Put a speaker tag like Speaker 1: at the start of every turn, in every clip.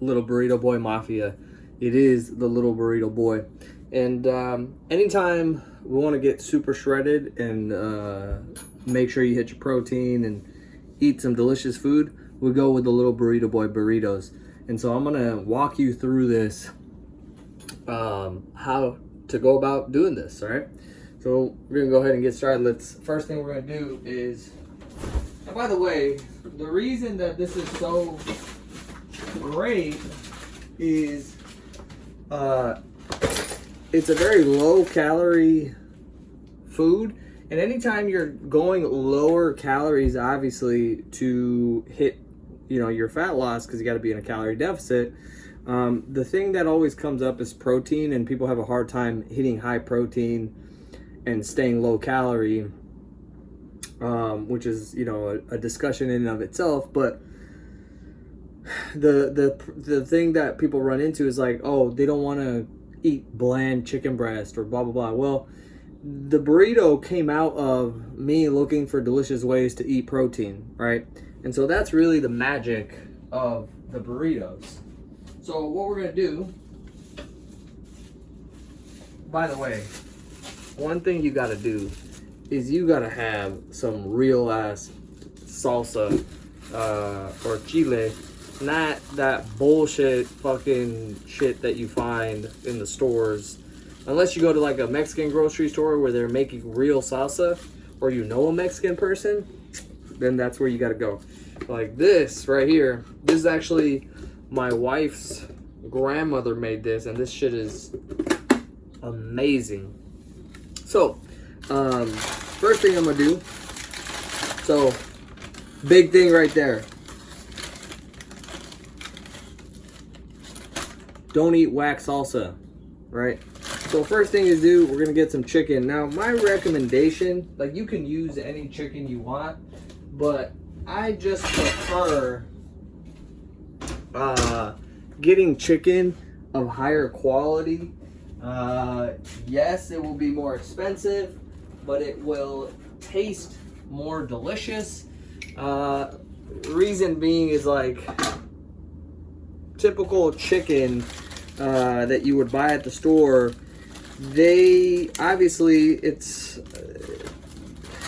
Speaker 1: Little Burrito Boy Mafia. It is the Little Burrito Boy. And anytime we want to get super shredded and make sure you hit your protein and eat some delicious food, we go with the Little Burrito Boy burritos. And so I'm gonna walk you through this, how to go about doing this. All right, so we're gonna go ahead and get started. First thing we're gonna do is, and by the way, the reason that this is so great is it's a very low calorie food, and anytime you're going lower calories, obviously, to hit your fat loss, because you got to be in a calorie deficit, the thing that always comes up is protein, and people have a hard time hitting high protein and staying low calorie, which is a discussion in and of itself. But the thing that people run into is like, oh, they don't want to eat bland chicken breast or blah blah blah. Well, the burrito came out of me looking for delicious ways to eat protein, right? And so that's really the magic of the burritos. So what we're gonna do, by the way, one thing you gotta do is you gotta have some real ass salsa or chile, not that bullshit fucking shit that you find in the stores. Unless you go to like a Mexican grocery store where they're making real salsa, or a Mexican person, then that's where you gotta go. Like this right here, this is actually my wife's grandmother made this, and this shit is amazing. So first thing I'm gonna do, so big thing right there, don't eat wax salsa, right? So first thing is we're gonna get some chicken. Now my recommendation, like, you can use any chicken you want, but I just prefer getting chicken of higher quality. Yes, it will be more expensive, but it will taste more delicious. Reason being is, like, typical chicken that you would buy at the store, they obviously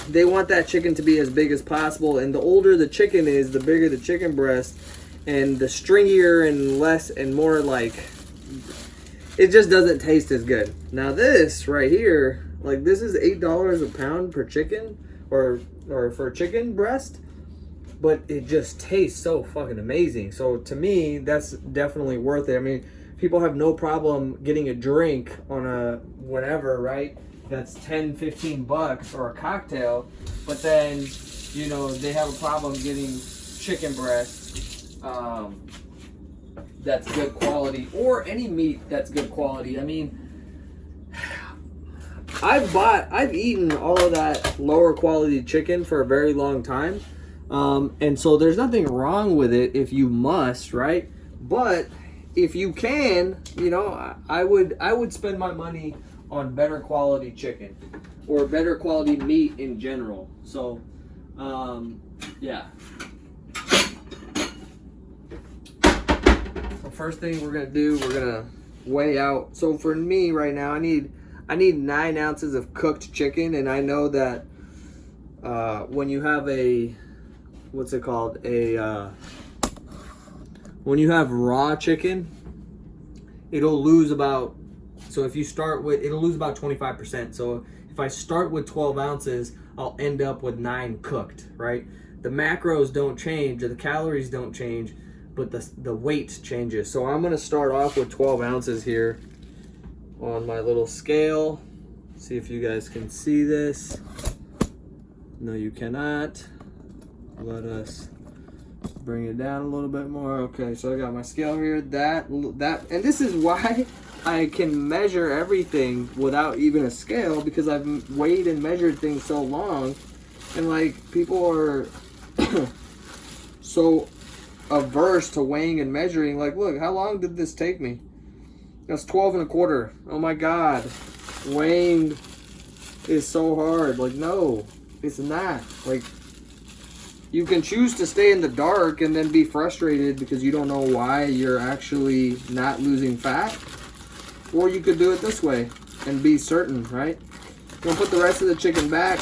Speaker 1: they want that chicken to be as big as possible, and the older the chicken is, the bigger the chicken breast, and the stringier and less and more, like, it just doesn't taste as good. Now this right here, like, this is $8 a pound per chicken, or for chicken breast, but it just tastes so fucking amazing. So to me, that's definitely worth it. I mean, people have no problem getting a drink on a whatever, right? That's $10-15 or a cocktail, but then they have a problem getting chicken breast that's good quality, or any meat that's good quality. I mean, I've eaten all of that lower quality chicken for a very long time, and so there's nothing wrong with it if you must, right? But if you can, I would spend my money on better quality chicken or better quality meat in general. So yeah. So first thing we're gonna do, we're gonna weigh out. So for me right now, I need 9 ounces of cooked chicken, and I know that when you have when you have raw chicken, it'll lose about, so if you start with, it'll lose about 25%. So if I start with 12 ounces, I'll end up with 9 cooked, right? The macros don't change, or the calories don't change, but the weight changes. So I'm gonna start off with 12 ounces here on my little scale. See if you guys can see this. No, you cannot. Let us bring it down a little bit more. Okay, so I got my scale here. That, and this is why I can measure everything without even a scale, because I've weighed and measured things so long, and like, people are so averse to weighing and measuring. Like, look, how long did this take me? That's 12 1/4. Oh my God, weighing is so hard. Like, no, it's not. Like, You can choose to stay in the dark and then be frustrated because you don't know why you're actually not losing fat. Or you could do it this way and be certain, right? You're gonna put the rest of the chicken back.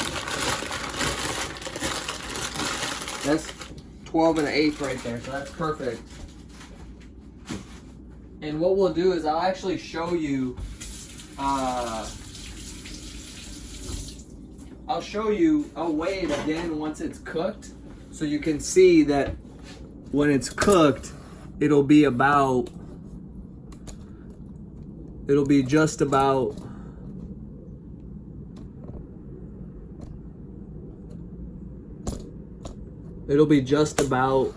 Speaker 1: That's 12 1/8 right there, so that's perfect. And what we'll do is I'll actually show you, I'll show you, I'll weigh it again once it's cooked, so you can see that when it's cooked, it'll be just about, it'll be just about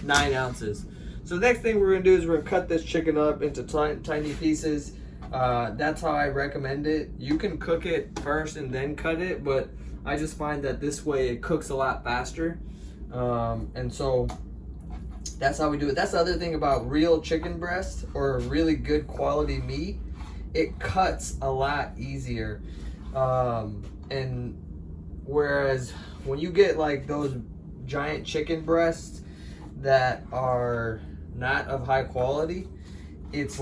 Speaker 1: 9 ounces. So the next thing we're gonna do is we're gonna cut this chicken up into tiny pieces. That's how I recommend it. You can cook it first and then cut it, but I just find that this way it cooks a lot faster. And so that's how we do it. That's the other thing about real chicken breast or really good quality meat. It cuts a lot easier. And whereas when you get like those giant chicken breasts that are not of high quality, it's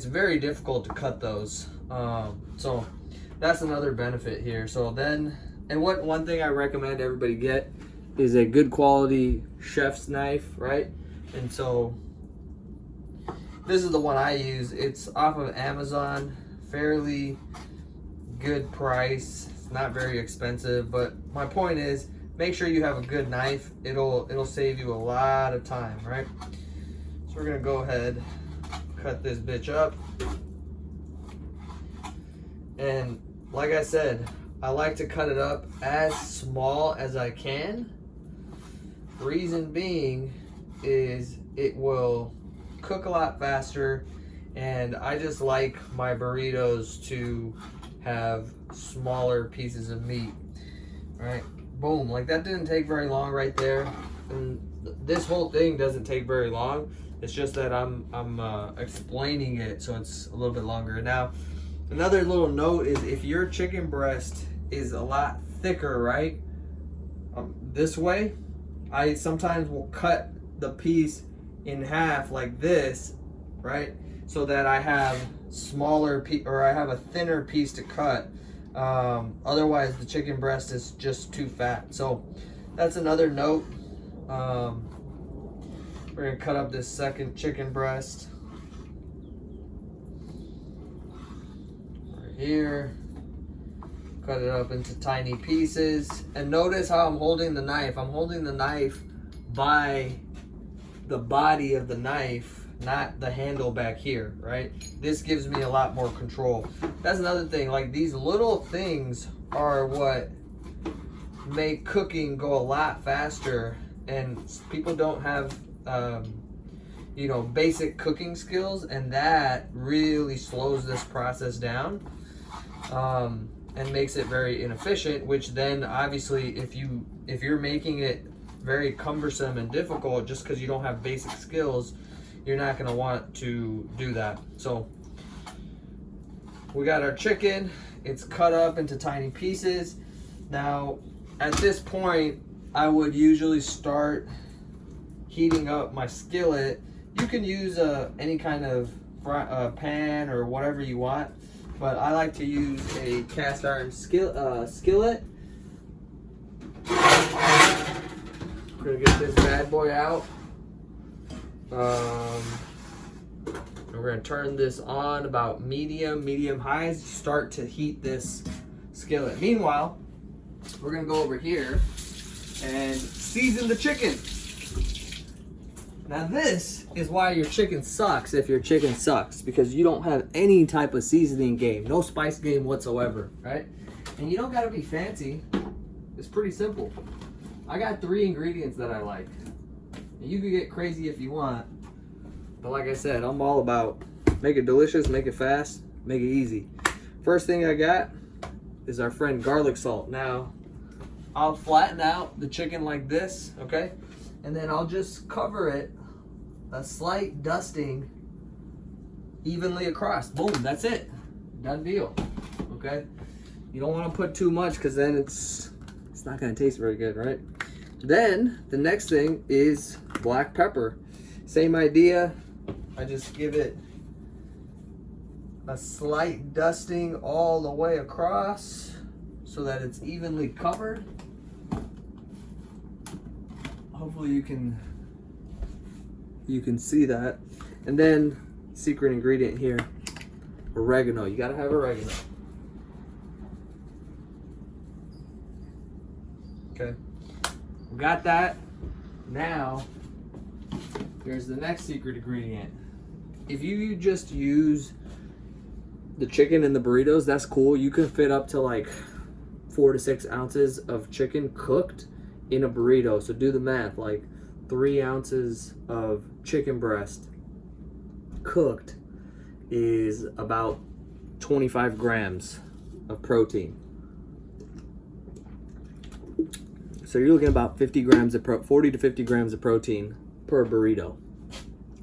Speaker 1: very difficult to cut those. So that's another benefit here. So then, and one thing I recommend everybody get is a good quality chef's knife, right? And so this is the one I use. It's off of Amazon, fairly good price. It's not very expensive, but my point is make sure you have a good knife. It'll save you a lot of time, right? So we're gonna go ahead, cut this bitch up. And like I said, I like to cut it up as small as I can. Reason being is it will cook a lot faster, and I just like my burritos to have smaller pieces of meat. All right, boom, like that didn't take very long right there. And this whole thing doesn't take very long. It's just that I'm explaining it, so it's a little bit longer. Now, another little note is if your chicken breast is a lot thicker, right? This way, I sometimes will cut the piece in half like this, right? So that I have I have a thinner piece to cut. Otherwise, the chicken breast is just too fat. So that's another note. We're gonna cut up this second chicken breast right here. Cut it up into tiny pieces. And notice how I'm holding the knife. I'm holding the knife by the body of the knife, not the handle back here, right? This gives me a lot more control. That's another thing, like these little things are what make cooking go a lot faster, and people don't have basic cooking skills, and that really slows this process down and makes it very inefficient, which then obviously if you're making it very cumbersome and difficult just because you don't have basic skills, you're not going to want to do that. So we got our chicken. It's cut up into tiny pieces. Now at this point I would usually start heating up my skillet. You can use any kind of pan or whatever you want, but I like to use a cast iron skillet. We're gonna get this bad boy out. We're gonna turn this on about medium high, start to heat this skillet. Meanwhile, we're gonna go over here and season the chicken. Now this is why your chicken sucks if your chicken sucks, because you don't have any type of seasoning game, no spice game whatsoever, right? And you don't gotta be fancy. It's pretty simple. I got 3 ingredients that I like. You can get crazy if you want, but like I said, I'm all about make it delicious, make it fast, make it easy. First thing I got is our friend garlic salt. Now, I'll flatten out the chicken like this, okay? And then I'll just cover it a slight dusting evenly across. Boom, that's it. Done deal, okay? You don't want to put too much because then it's not going to taste very good, right? Then the next thing is black pepper. Same idea. I just give it a slight dusting all the way across so that it's evenly covered. Hopefully you can see that. And then secret ingredient here, oregano. You gotta have oregano. Okay, we got that. Now here's the next secret ingredient. If you just use the chicken in the burritos, that's cool. You can fit up to like 4 to 6 ounces of chicken cooked in a burrito. So do the math, like 3 ounces of chicken breast cooked is about 25 grams of protein. So you're looking at about 40 to 50 grams of protein per burrito.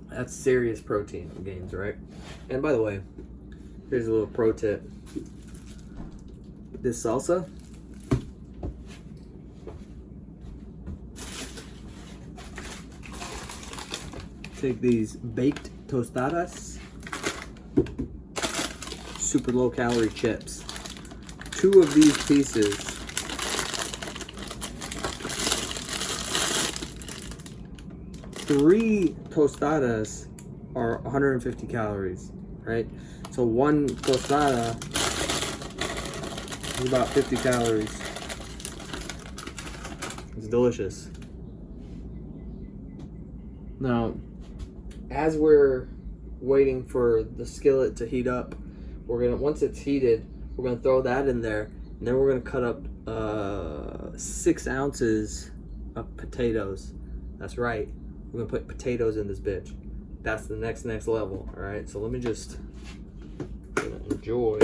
Speaker 1: That's serious protein gains, right? And by the way, here's a little pro tip. This salsa, take these baked tostadas, super low calorie chips. 2 of these pieces, three tostadas are 150 calories, right? So 1 tostada is about 50 calories. It's delicious. Now, as we're waiting for the skillet to heat up, once it's heated, we're gonna throw that in there, and then we're gonna cut up 6 ounces of potatoes. That's right, we're gonna put potatoes in this bitch. That's the next level. All right, so let me just enjoy.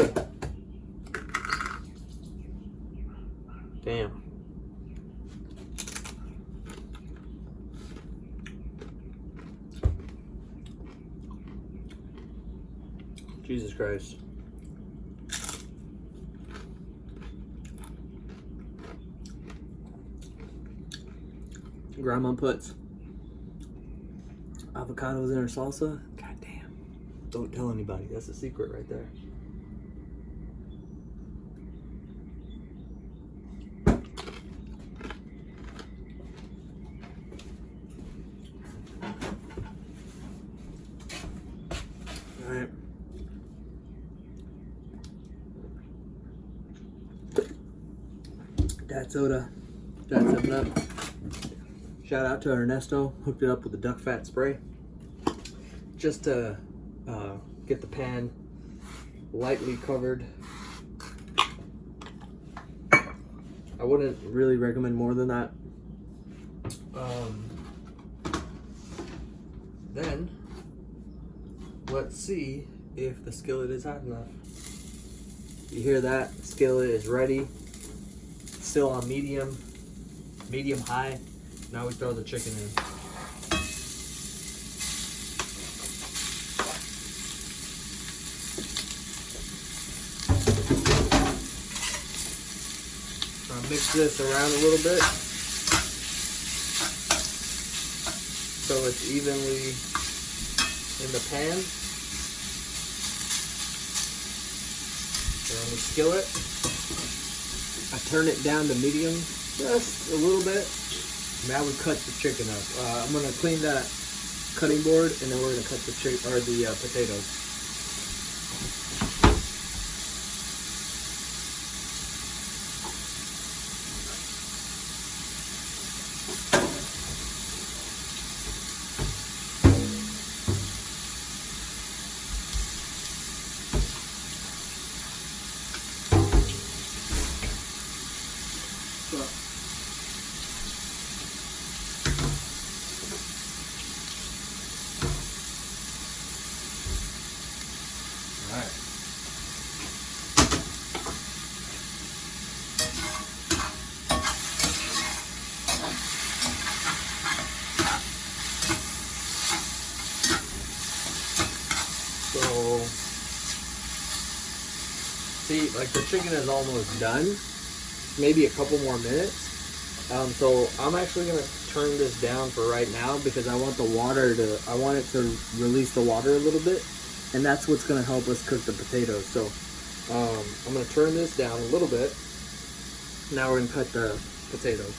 Speaker 1: Damn. Jesus Christ. Grandma puts avocados in her salsa. God damn. Don't tell anybody. That's a secret right there. All right. Dad soda. Dad 7-Up. Shout out to Ernesto. Hooked it up with the duck fat spray. Just to get the pan lightly covered. I wouldn't really recommend more than that. Then let's see if the skillet is hot enough. You hear that? The skillet is ready. Still on medium high. Now we throw the chicken in. Mix this around a little bit so it's evenly in the pan. And on the skillet, I turn it down to medium just a little bit. Now we cut the chicken up. I'm gonna clean that cutting board, and then we're gonna cut the potatoes. See, like the chicken is almost done. Maybe a couple more minutes. So I'm actually gonna turn this down for right now because I want I want it to release the water a little bit, and that's what's gonna help us cook the potatoes. So I'm gonna turn this down a little bit. Now we're gonna cut the potatoes.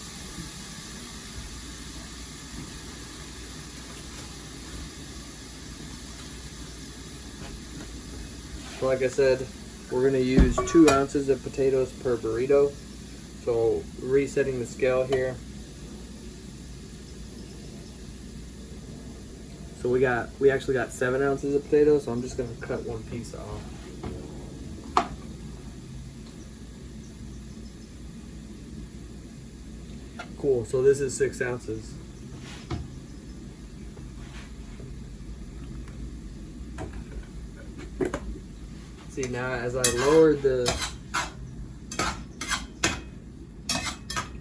Speaker 1: So like I said, we're gonna use 2 ounces of potatoes per burrito. So resetting the scale here. So we actually got 7 ounces of potatoes, so I'm just gonna cut 1 piece off. Cool, so this is 6 ounces. See, now as I lowered the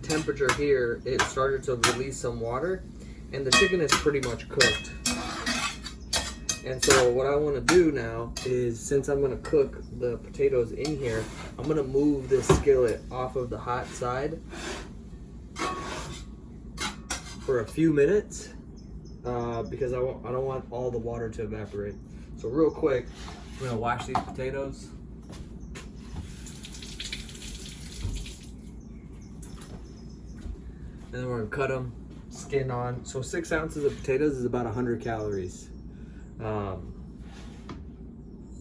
Speaker 1: temperature here, it started to release some water, and the chicken is pretty much cooked. And so what I want to do now is, since I'm going to cook the potatoes in here, I'm going to move this skillet off of the hot side for a few minutes because I don't want all the water to evaporate. So real quick, I'm going to wash these potatoes. And then we're going to cut them, skin on. So 6 ounces of potatoes is about 100 calories.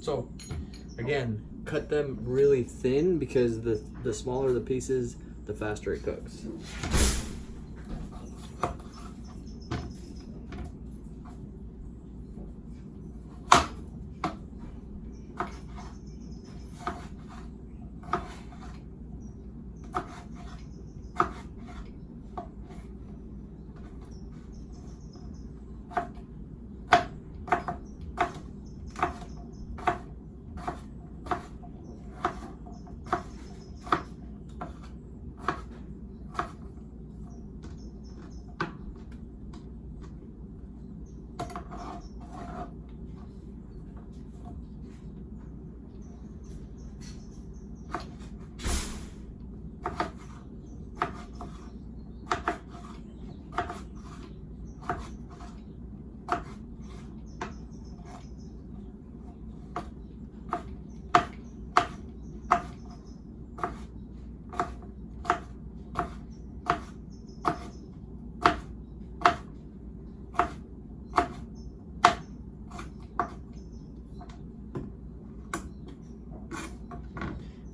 Speaker 1: So again, cut them really thin because the smaller the pieces, the faster it cooks.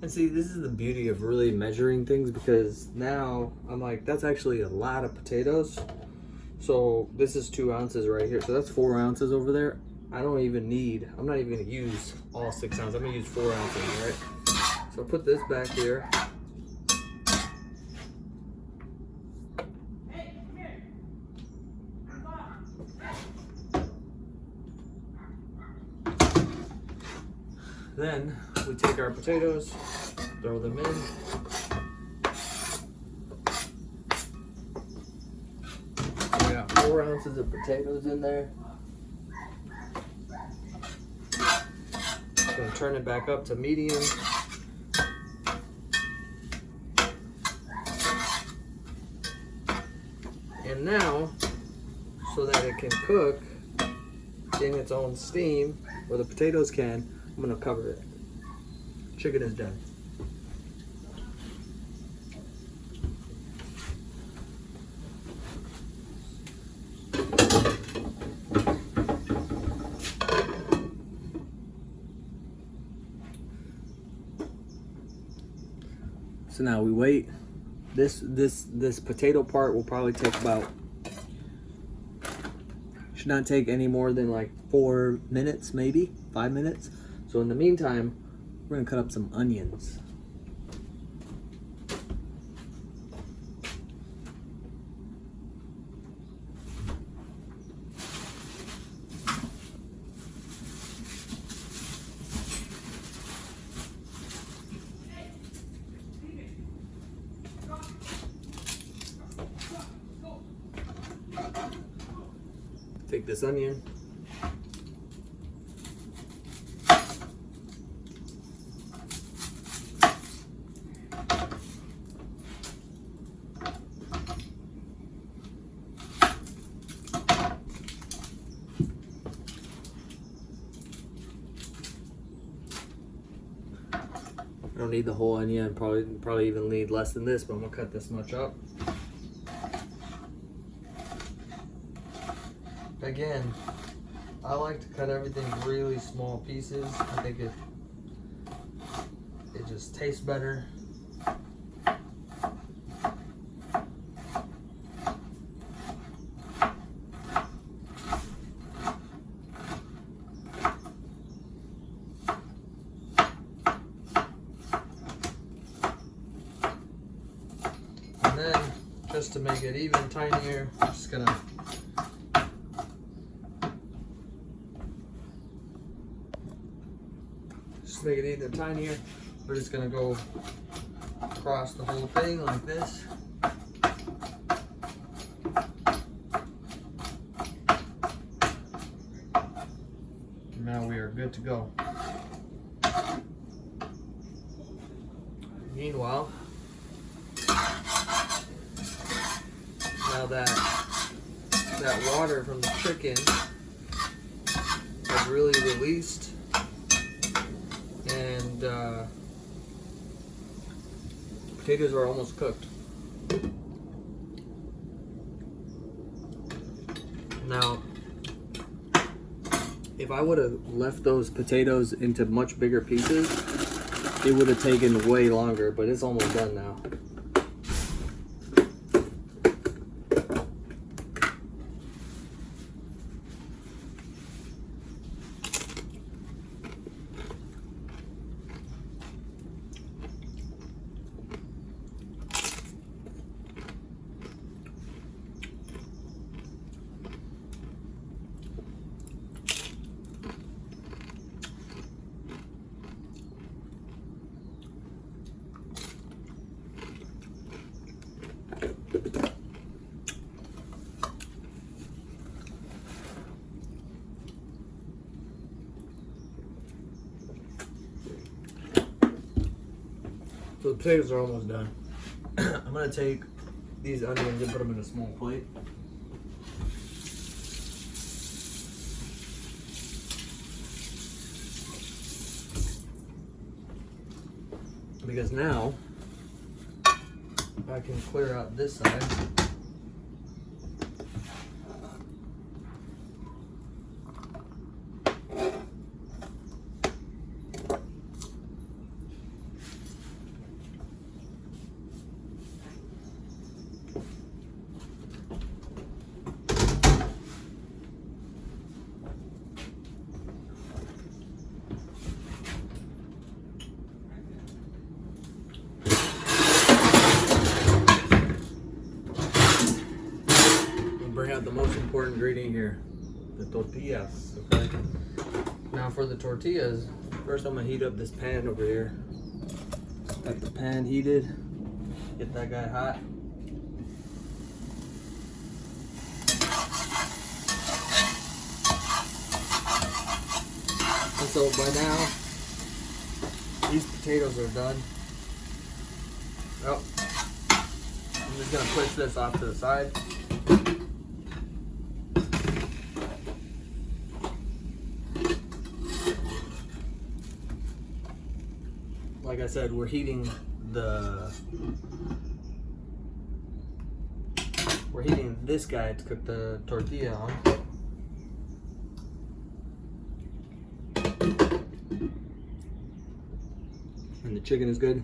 Speaker 1: And see, this is the beauty of really measuring things, because now I'm like, that's actually a lot of potatoes. So this is 2 ounces right here. So that's 4 ounces over there. I'm not even gonna use all 6 ounces. I'm gonna use 4 ounces, right? So put this back here. Then we take our potatoes, throw them in. We got 4 ounces of potatoes in there. Gonna turn it back up to medium. And now, so that it can cook in its own steam, or the potatoes can, I'm gonna cover it. Chicken is done. So now we wait. This potato part will probably take about, should not take any more than like 4 minutes, maybe 5 minutes. So in the meantime, we're gonna cut up some onions. Take this onion. need the whole onion, probably even need less than this, but I'm gonna cut this much up. Again, I like to cut everything really small pieces. I think it just tastes better. And then, just to make it even tinier, I'm just gonna make it even tinier. We're just gonna go across the whole thing like this. Now we are good to go. Meanwhile, now that water from the chicken has really released, and potatoes are almost cooked. Now, if I would have left those potatoes into much bigger pieces, it would have taken way longer, but it's almost done now. So the potatoes are almost done. I'm gonna take these onions and put them in a small plate. Because now I can clear out this side. Bring out the most important ingredient here, the tortillas, okay? Now for the tortillas, first I'm gonna heat up this pan over here. Got the pan heated, get that guy hot. And so by now, these potatoes are done. Oh, I'm just gonna push this off to the side. Like I said, we're heating this guy to cook the tortilla on. And the chicken is good.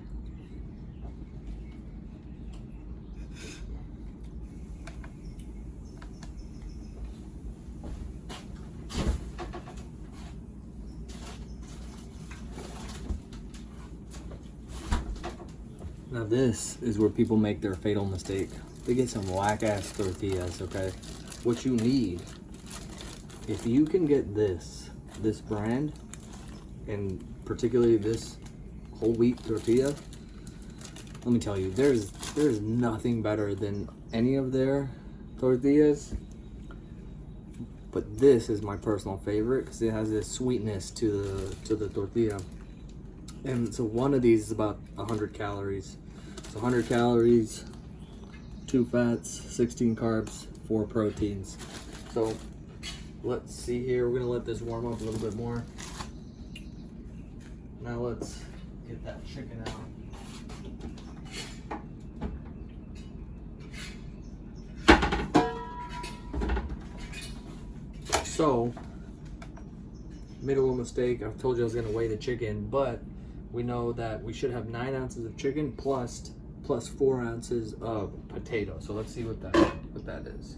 Speaker 1: Now this is where people make their fatal mistake. They get some whack-ass tortillas, okay? What you need, if you can get this brand, and particularly this whole wheat tortilla, let me tell you, there's nothing better than any of their tortillas. But this is my personal favorite because it has this sweetness to the tortilla. And so one of these is about 100 calories. So 100 calories, 2 fats, 16 carbs, 4 proteins. So let's see here. We're gonna let this warm up a little bit more. Now let's get that chicken out. So, made a little mistake. I told you I was going to weigh the chicken, but we know that we should have 9 ounces of chicken plus 4 ounces of potato. So let's see what that is.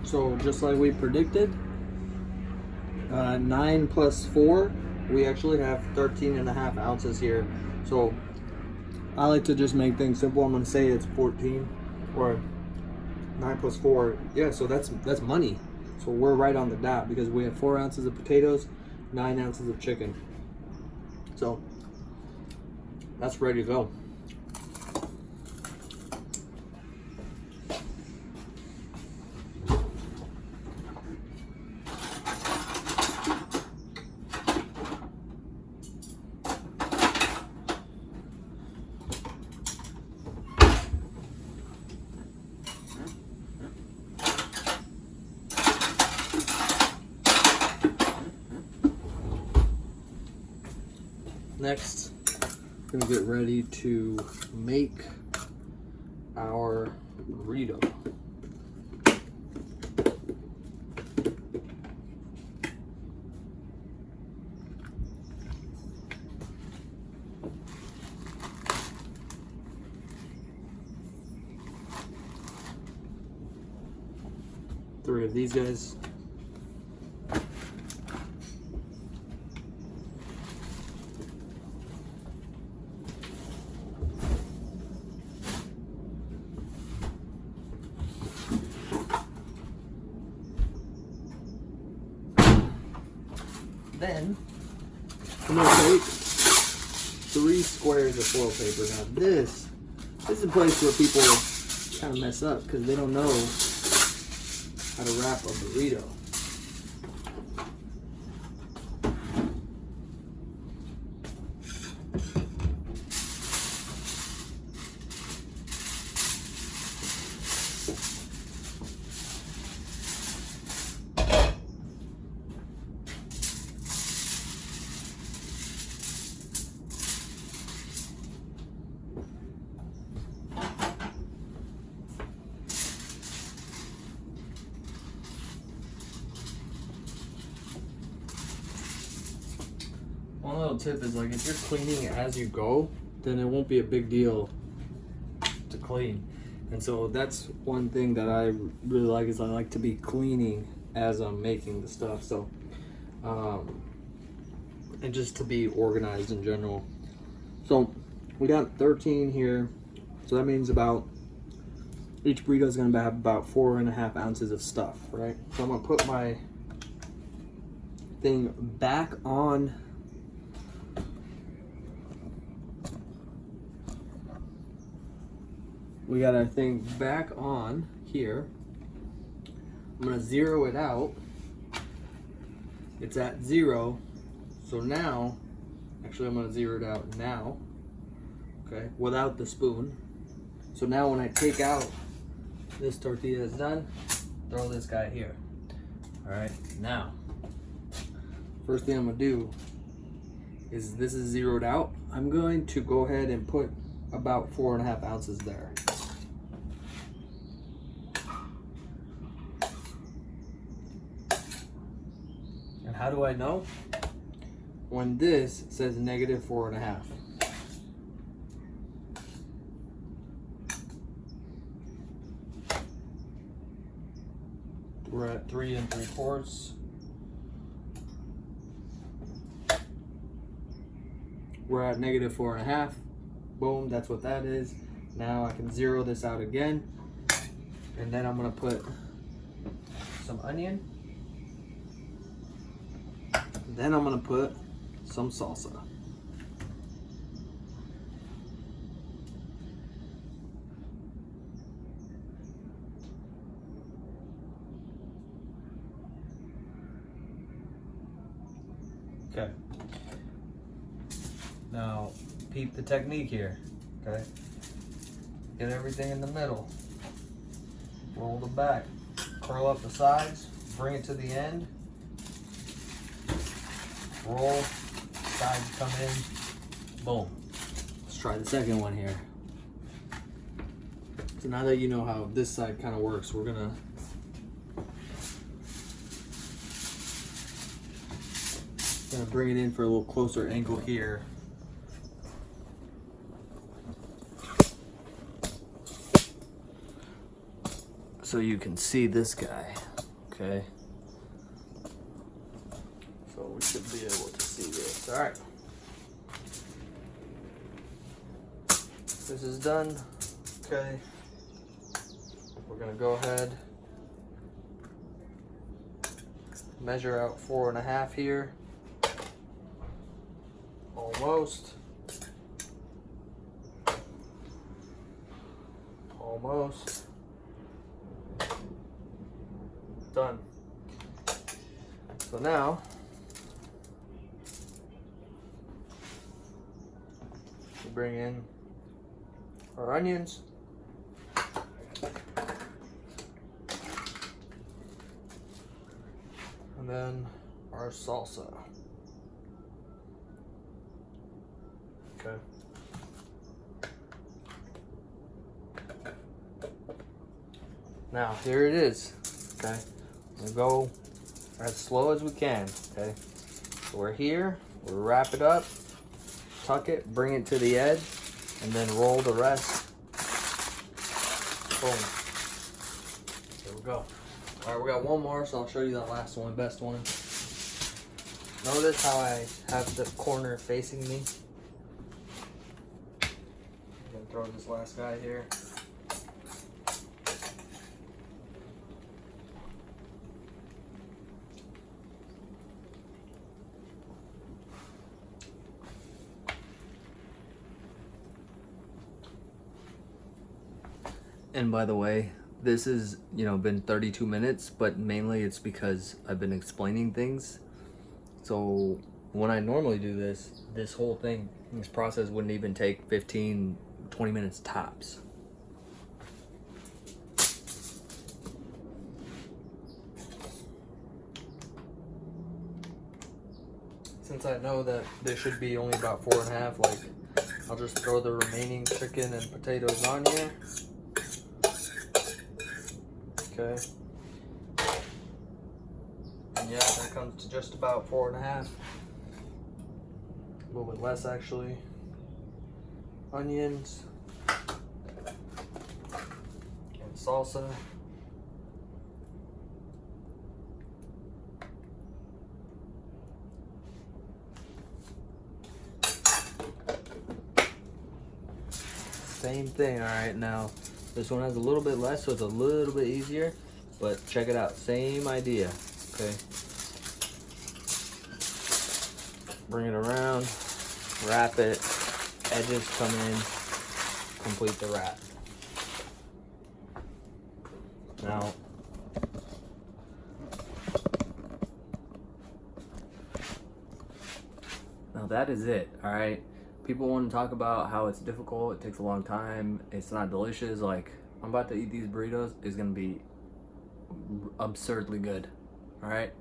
Speaker 1: So just like we predicted, 9 plus 4, we actually have 13.5 ounces here. So I like to just make things simple. I'm gonna say it's 14, or 9 plus 4. Yeah, so that's money. So we're right on the dot because we have 4 ounces of potatoes, 9 ounces of chicken. So that's ready to go. Next, we're gonna get ready to make our burrito. Three of these guys. Then I'm gonna take 3 squares of foil paper. Now this is a place where people kind of mess up because they don't know how to wrap a burrito. One little tip is, like, if you're cleaning as you go, then it won't be a big deal to clean. And so that's one thing that I really like, is I like to be cleaning as I'm making the stuff. So and just to be organized in general. So we got 13 here, so that means about each burrito is going to have about 4.5 ounces of stuff, right? So I'm going to put my thing back on we got our thing back on here. I'm gonna zero it out. It's at 0. So now, actually I'm gonna zero it out now, okay, without the spoon. So now when I take out this tortilla is done, throw this guy here. All right, now, first thing I'm gonna do is, this is zeroed out. I'm going to go ahead and put about 4.5 ounces there. And how do I know? When this says -4.5. We're at 3 3/4. We're at -4.5. Boom, that's what that is. Now I can zero this out again. And then I'm gonna put some onion. Then I'm gonna put some salsa. Okay. Now, peep the technique here. Okay. Get everything in the middle. Roll the back. Curl up the sides. Bring it to the end. Roll. Sides come in. Boom. Let's try the second one here. So now that you know how this side kind of works, we're gonna bring it in for a little closer angle here. So you can see this guy, okay? So we should be able to see this. All right. This is done, okay? We're gonna go ahead, measure out 4.5 here. Almost. Almost. Done. So now, we bring in our onions. And then our salsa. Okay. Now here it is. Okay. We'll go as slow as we can. Okay. So we're here. We'll wrap it up, tuck it, bring it to the edge, and then roll the rest. Boom. There we go. All right, we got one more, so I'll show you that last one, best one. Notice how I have the corner facing me. I'm gonna throw this last guy here. And by the way, this has, been 32 minutes, but mainly it's because I've been explaining things. So when I normally do this whole thing, this process wouldn't even take 15, 20 minutes tops. Since I know that there should be only about 4.5, like, I'll just throw the remaining chicken and potatoes on here. Okay. And yeah, that comes to just about 4.5. A little bit less actually. Onions. And salsa. Same thing, alright, now this one has a little bit less, so it's a little bit easier, but check it out, same idea, okay? Bring it around, wrap it, edges come in, complete the wrap. Now that is it, all right? People want to talk about how it's difficult, it takes a long time, it's not delicious. Like, I'm about to eat these burritos, it's gonna be absurdly good, all right?